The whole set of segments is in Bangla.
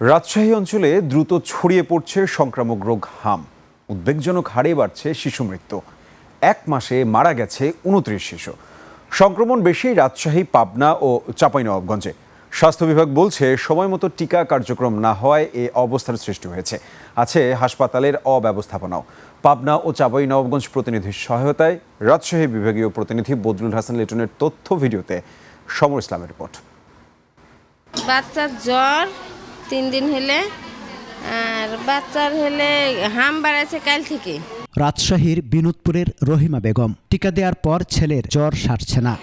রাজশাহী অঞ্চলে দ্রুত ছড়িয়ে পড়ছে সংক্রামক রোগ হাম। উদ্বেগজনক হারে বাড়ছে শিশু মৃত্যু। 1 মাসে মারা গেছে 29 শিশু। সংক্রমণ বেশি রাজশাহী, পাবনা ও চাঁপাইনবাবগঞ্জে। স্বাস্থ্য বিভাগ বলছে সময় মতো টিকা কার্যক্রম না হওয়ায় এ অবস্থার সৃষ্টি হয়েছে। আছে হাসপাতালের অব্যবস্থাপনাও। পাবনা ও চাঁপাইনবাবগঞ্জ প্রতিনিধির সহায়তায় রাজশাহী বিভাগীয় প্রতিনিধি বদরুল হাসান লিটনের তথ্য ভিডিওতে সমর ইসলামের রিপোর্ট। বাচ্চার জ্বর 3 দিন হলে, আর বাচ্চার হলে হাম বাড়াইছে কাল থেকে। রাজশাহীর বিনোদপুরের রহিমা বেগম। টিকা দেওয়ার পর ছেলের জ্বর সারছে না।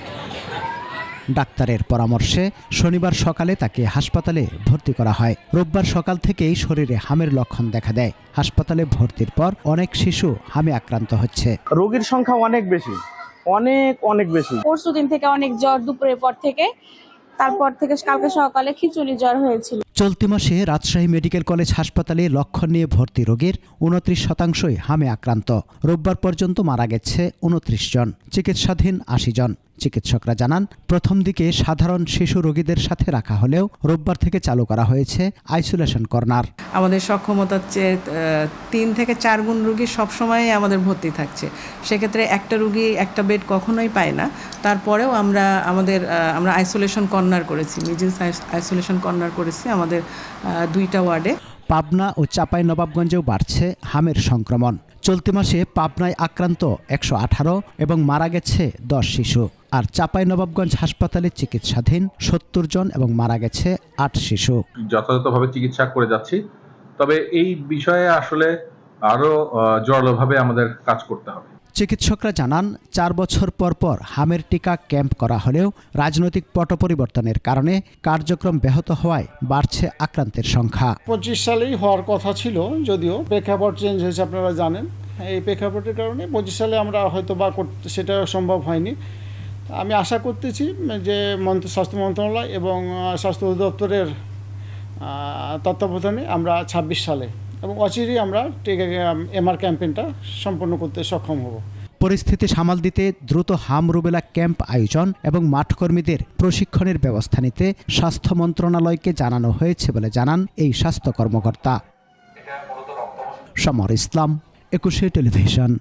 ডাক্তারের পরামর্শে শনিবার সকালে তাকে হাসপাতালে ভর্তি করা হয়। রোববার সকাল থেকেই শরীরে হামের লক্ষণ দেখা দেয়। হাসপাতালে ভর্তির পর অনেক শিশু হামে আক্রান্ত হচ্ছে। রোগীর সংখ্যা অনেক বেশি, অনেক বেশি। পরশুদিন থেকে অনেক জ্বর, দুপুরের পর থেকে, তারপর থেকে কালকে সকালে খিচুড়ি জ্বর হয়েছিল। চলতি মাসে রাজশাহী মেডিকেল কলেজ হাসপাতালে লক্ষণ নিয়ে ভর্তি রোগীর 29% হামে আক্রান্ত। রোববার পর্যন্ত মারা গেছে 29 জন, চিকিৎসাধীন 80 জন। চিকিৎসকরা জানান, প্রথম দিকে সাধারণ শিশু রোগীদের সাথে রাখা হলেও রোববার থেকে চালু করা হয়েছে আইসোলেশন কর্নার। আমাদের সক্ষমতার চেয়ে 3 থেকে 4 গুণ রুগী সবসময় আমাদের ভর্তি থাকছে। সেক্ষেত্রে একটা রুগী একটা বেড কখনোই পায় না। তারপরেও আমরা আইসোলেশন কর্নার করেছি, মিডিলস আইসোলেশন কর্নার করেছি আমাদের 2টা ওয়ার্ডে। পাবনা ও চাঁপাইনবাবগঞ্জেও বাড়ছে হামের সংক্রমণ। চলতি মাসে পাবনায় আক্রান্ত 118 এবং মারা গেছে 10 শিশু। আর চাঁপাইনবাবগঞ্জ হাসপাতালে চিকিৎসাধীন 70 জন এবং মারা গেছে 8 শিশু। যথাযথভাবে চিকিৎসা করে যাচ্ছি, তবে এই বিষয়ে আসলে আরো জোরালোভাবে আমাদের কাজ করতে হবে। চিকিৎসকরা জানান, 4 বছর পর পর হামের টিকা ক্যাম্প করা হলেও রাজনৈতিক পট পরিবর্তনের কারণে কার্যক্রম ব্যাহত হওয়ায় বাড়ছে আক্রান্তের সংখ্যা। 25 সালেই হওয়ার কথা ছিল, যদিও প্রেক্ষাপট চেঞ্জ হয়েছে, আপনারা জানেন। এই প্রেক্ষাপটের কারণে 25 সালে আমরা হয়তো বা সেটা সম্ভব হয়নি। আমি আশা করতেছি যে স্বাস্থ্য মন্ত্রণালয় এবং স্বাস্থ্য অধিদপ্তরের তত্ত্বাবধানে আমরা 26 সালে এবং অচিরেই আমরা এমআর ক্যাম্পেইনটা সম্পন্ন করতে সক্ষম হব। পরিস্থিতি সামাল দিতে দ্রুত হাম রুবেলা ক্যাম্প আয়োজন এবং মাঠকর্মীদের প্রশিক্ষণের ব্যবস্থা নিতে স্বাস্থ্য মন্ত্রণালয়কে জানানো হয়েছে বলে জানান এই স্বাস্থ্য কর্মকর্তা। সমর ইসলাম, 21 টেলিভিশন।